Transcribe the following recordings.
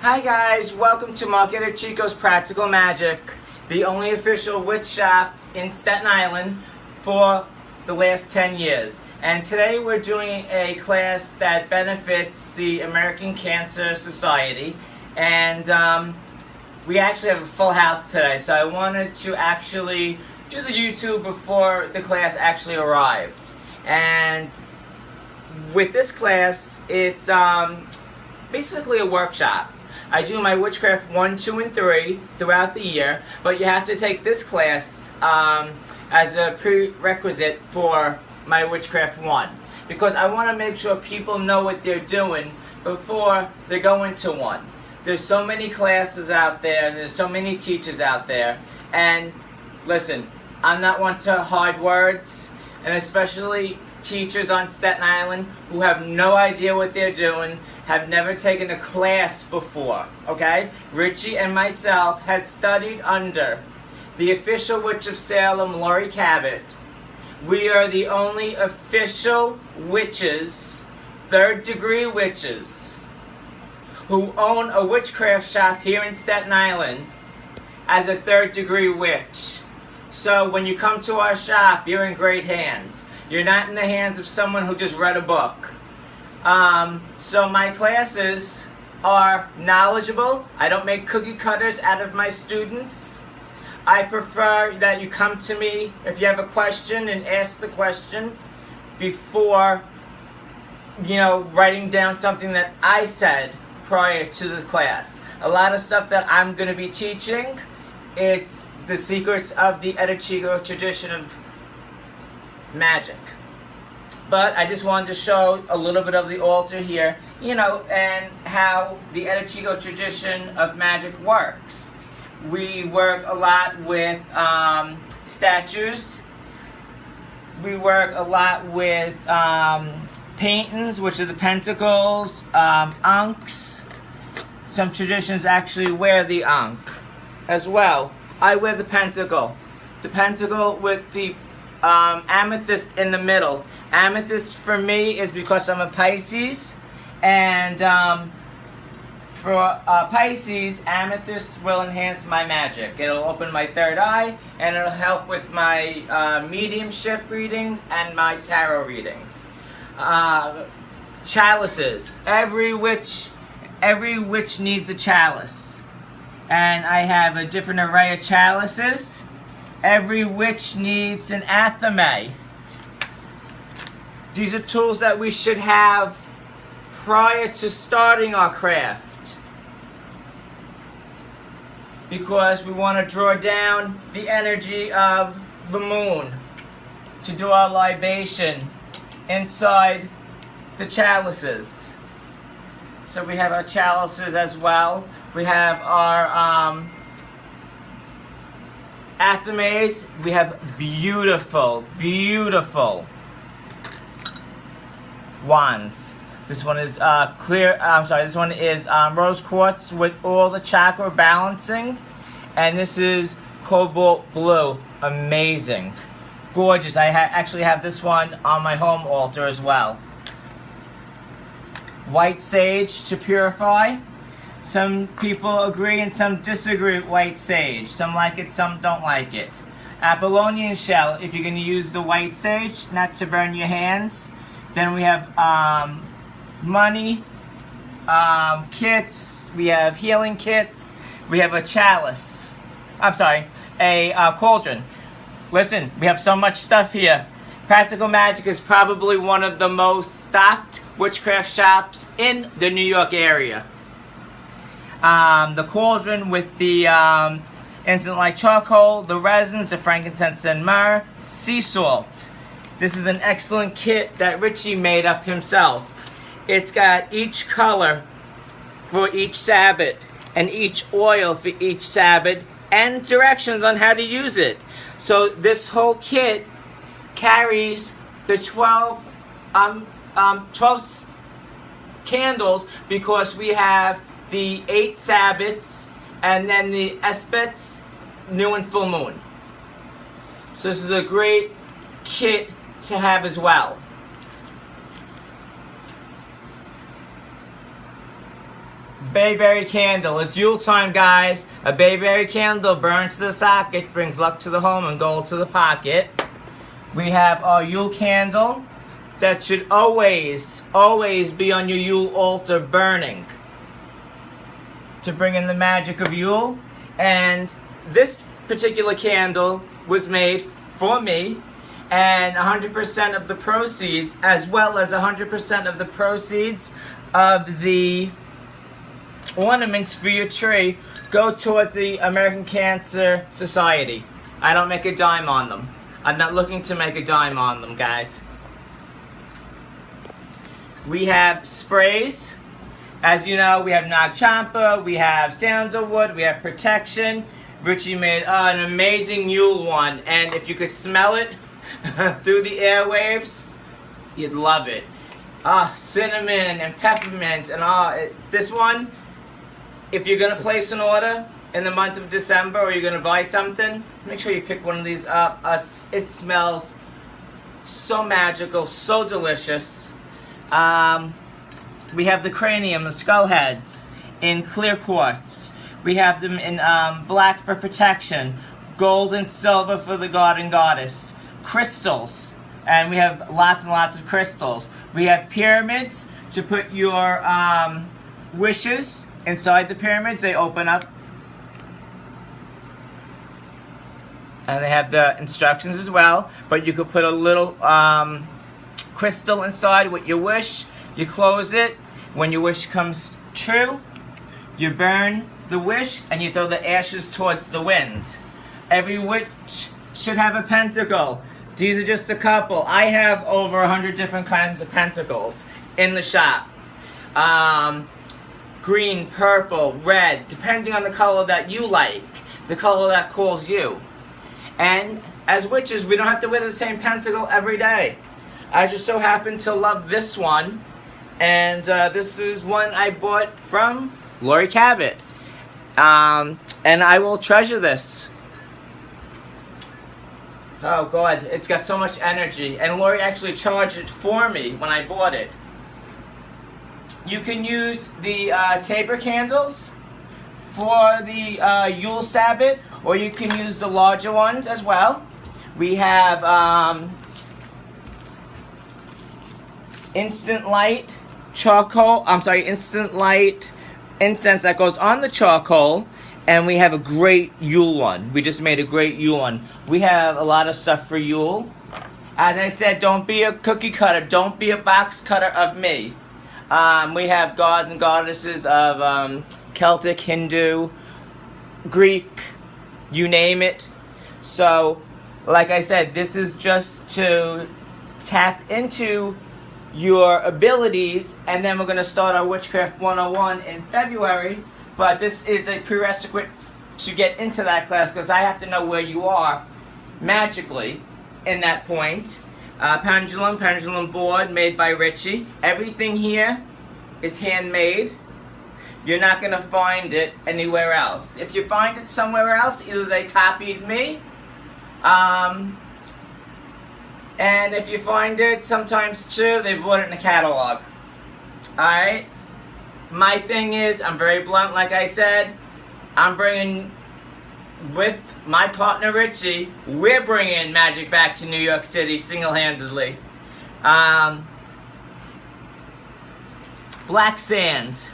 Hi guys, welcome to Mark Eadicicco's Practical Magick, the only official witch shop in Staten Island for the last 10 years. And today we're doing a class that benefits the American Cancer Society. And we actually have a full house today, so I wanted to actually do the YouTube before the class actually arrived. And with this class, it's basically a workshop. I do my Witchcraft 1, 2, and 3 throughout the year, but you have to take this class as a prerequisite for my Witchcraft 1, because I want to make sure people know what they're doing before they go into one. There's so many classes out there, there's so many teachers out there, and listen, I'm not one to hard words, and especially teachers on Staten Island who have no idea what they're doing, have never taken a class before, okay? Richie and myself has studied under the official Witch of Salem, Lori Cabot. We are the only official witches, third-degree witches, who own a witchcraft shop here in Staten Island as a third-degree witch. So when you come to our shop, you're in great hands. You're not in the hands of someone who just read a book. So my classes are knowledgeable. I don't make cookie cutters out of my students. I prefer that you come to me if you have a question and ask the question before, writing down something that I said prior to the class. A lot of stuff that I'm going to be teaching, it's the secrets of the Eadicicco tradition of magic. But I just wanted to show a little bit of the altar here, and how the Eadicicco tradition of magic works. We work a lot with statues. We work a lot with paintings, which are the pentacles, ankhs. Some traditions actually wear the ankh as well. I wear the pentacle. The pentacle with the amethyst in the middle. Amethyst for me is because I'm a Pisces, and for Pisces, amethyst will enhance my magic. It'll open my third eye, and it'll help with my mediumship readings and my tarot readings. Chalices. Every witch needs a chalice, and I have a different array of chalices. Every witch needs an attire. These are tools that we should have prior to starting our craft, because we want to draw down the energy of the moon to do our libation inside the chalices. So we have our chalices as well. We have our attires. We have beautiful, beautiful wands. This one is this one is rose quartz with all the chakra balancing, and this is cobalt blue. Amazing, gorgeous. I actually have this one on my home altar as well. White sage to purify. Some people agree and some disagree with white sage. Some like it, some don't like it. Apollonian shell, if you're going to use the white sage, not to burn your hands. Then we have money kits. We have healing kits. We have a chalice. A cauldron. Listen, we have so much stuff here. Practical Magick is probably one of the most stocked witchcraft shops in the New York area. The cauldron with the instant light charcoal, the resins, the frankincense and myrrh, sea salt. This is an excellent kit that Richie made up himself. It's got each color for each Sabbath and each oil for each Sabbath and directions on how to use it. So this whole kit carries the 12 candles, because we have the 8 Sabbaths and then the Esbats, new and full moon. So this is a great kit to have as well. bayberry candle. It's Yule time, guys. A bayberry candle burns to the socket, brings luck to the home and gold to the pocket. We have our Yule candle that should always, always be on your Yule altar burning to bring in the magic of Yule. And this particular candle was made for me, and 100% of the proceeds, as well as 100% of the proceeds of the ornaments for your tree, go towards the American Cancer Society. I don't make a dime on them. I'm not looking to make a dime on them, guys. We have sprays. As you know, we have Nag Champa, we have sandalwood, we have protection. Richie made an amazing Yule one, and if you could smell it through the airwaves, you'd love it. Cinnamon and peppermint and this one, if you're gonna place an order in the month of December or you're gonna buy something, make sure you pick one of these up. It smells so magical, so delicious. We have the cranium, the skull heads, in clear quartz. We have them in black for protection, gold and silver for the god and goddess, crystals, and we have lots and lots of crystals. We have pyramids to put your wishes inside the pyramids. They open up, and they have the instructions as well, but you could put a little crystal inside with your wish. You close it. When your wish comes true, you burn the wish and you throw the ashes towards the wind. Every witch should have a pentacle. These are just a couple. I have over 100 different kinds of pentacles in the shop. Green, purple, red, depending on the color that you like, the color that calls you. And as witches, we don't have to wear the same pentacle every day. I just so happen to love this one. And this is one I bought from Lori Cabot. And I will treasure this. Oh God, it's got so much energy. And Lori actually charged it for me when I bought it. You can use the taper candles for the Yule Sabbath, or you can use the larger ones as well. We have instant light incense that goes on the charcoal, and we have a great Yule one. We just made a great Yule one. We have a lot of stuff for Yule. As I said, don't be a cookie cutter. Don't be a box cutter of me. We have gods and goddesses of Celtic, Hindu, Greek, you name it. So, like I said, this is just to tap into your abilities, and then we're going to start our Witchcraft 101 in February, but this is a prerequisite to get into that class because I have to know where you are magically in that point. Pendulum board made by Richie. Everything here is handmade. You're not going to find it anywhere else. If you find it somewhere else, either they copied me, and if you find it, sometimes too, they bought it in a catalog. Alright? My thing is, I'm very blunt, like I said. I'm bringing, with my partner Richie, we're bringing magic back to New York City single-handedly. Black sand.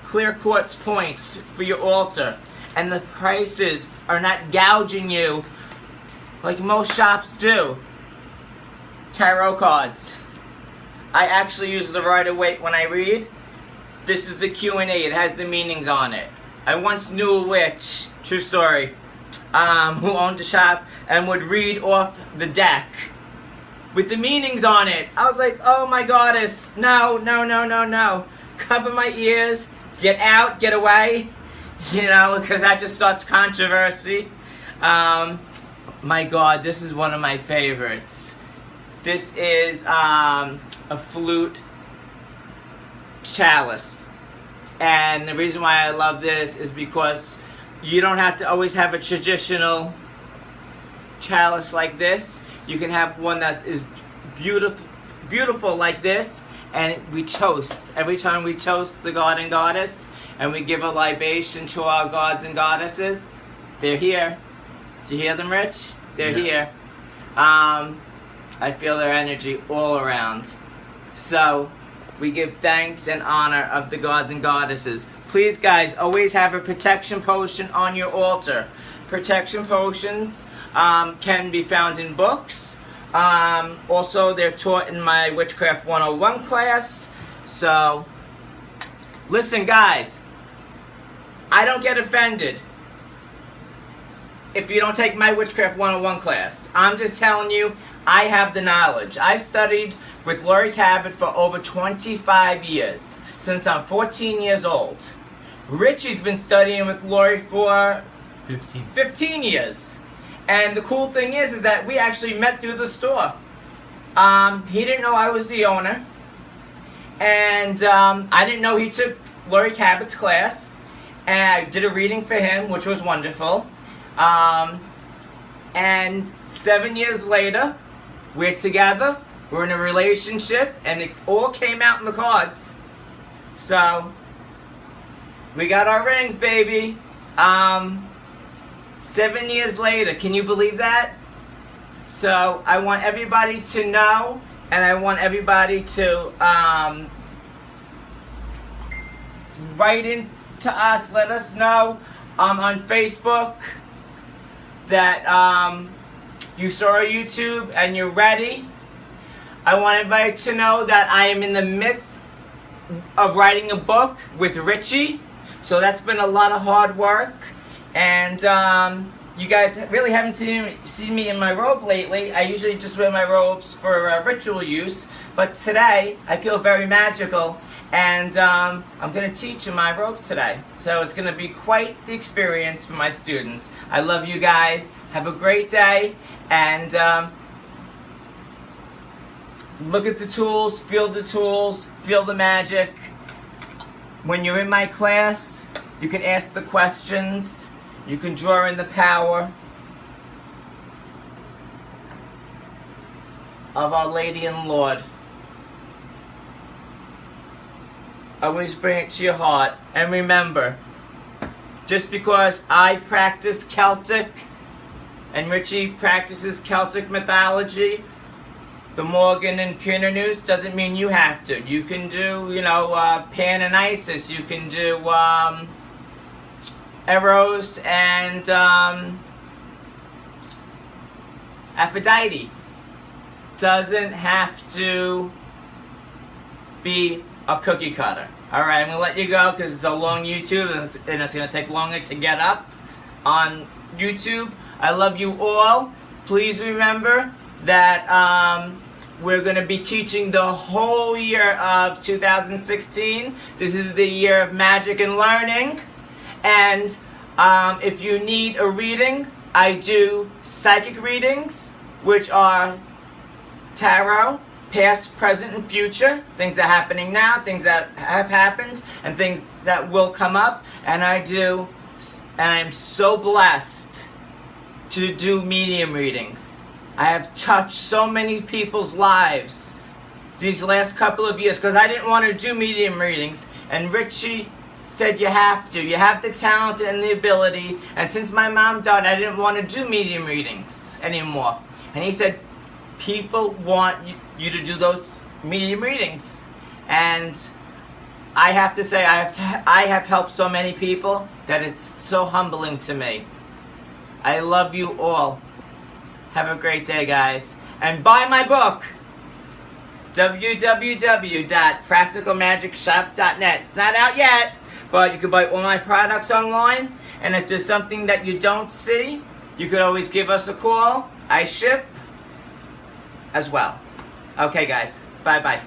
Clear quartz points for your altar. And the prices are not gouging you like most shops do. Tarot cards. I actually use the Rider-Waite when I read. This is the Q&A. It has the meanings on it. I once knew a witch, true story, who owned a shop and would read off the deck with the meanings on it. I was like, oh my goddess, no, no, no, no, no. Cover my ears, get out, get away, you know, because that just starts controversy. My God, this is one of my favorites. This is a flute chalice. And the reason why I love this is because you don't have to always have a traditional chalice like this. You can have one that is beautiful like this, and we toast. Every time we toast the god and goddess, and we give a libation to our gods and goddesses, they're here. Do you hear them, Rich? They're here. I feel their energy all around. So we give thanks and honor of the gods and goddesses. Please, guys, always have a protection potion on your altar. Protection potions can be found in books. Also, they're taught in my Witchcraft 101 class. So, listen, guys, I don't get offended if you don't take my Witchcraft 101 class. I'm just telling you, I have the knowledge. I've studied with Laurie Cabot for over 25 years, since I'm 14 years old. Richie's been studying with Laurie for 15 years. And the cool thing is that we actually met through the store. He didn't know I was the owner. And I didn't know he took Laurie Cabot's class. And I did a reading for him, which was wonderful. And 7 years later, we're together, we're in a relationship, and it all came out in the cards. So, we got our rings, baby. 7 years later, can you believe that? So, I want everybody to know, and I want everybody to write in to us, let us know on Facebook that you saw our YouTube and you're ready. I want everybody to know that I am in the midst of writing a book with Richie. So that's been a lot of hard work. And you guys really haven't seen me in my robe lately. I usually just wear my robes for ritual use. But today, I feel very magical. And I'm going to teach in my robe today. So it's going to be quite the experience for my students. I love you guys. Have a great day. And look at the tools, feel the magic. When you're in my class, you can ask the questions. You can draw in the power of Our Lady and Lord. Always bring it to your heart. And remember, just because I practice Celtic and Richie practices Celtic mythology, the Morgan and Kiernan doesn't mean you have to. You can do, Pan and Isis. You can do Eros and Aphrodite. Doesn't have to be a cookie cutter. Alright, I'm going to let you go because it's a long YouTube and it's going to take longer to get up on YouTube. I love you all. Please remember that we're going to be teaching the whole year of 2016. This is the year of magic and learning. And if you need a reading, I do psychic readings, which are tarot, past, present, and future. Things that are happening now, things that have happened, and things that will come up. And I'm so blessed to do medium readings. I have touched so many people's lives these last couple of years because I didn't want to do medium readings. And Richie said you have to. You have the talent and the ability. And since my mom died, I didn't want to do medium readings anymore. And he said, people want you to do those medium readings. And I have to say, I have helped so many people that it's so humbling to me. I love you all. Have a great day, guys. And buy my book, www.practicalmagickshop.net. It's not out yet, but you can buy all my products online. And if there's something that you don't see, you could always give us a call. I ship as well. Okay, guys. Bye-bye.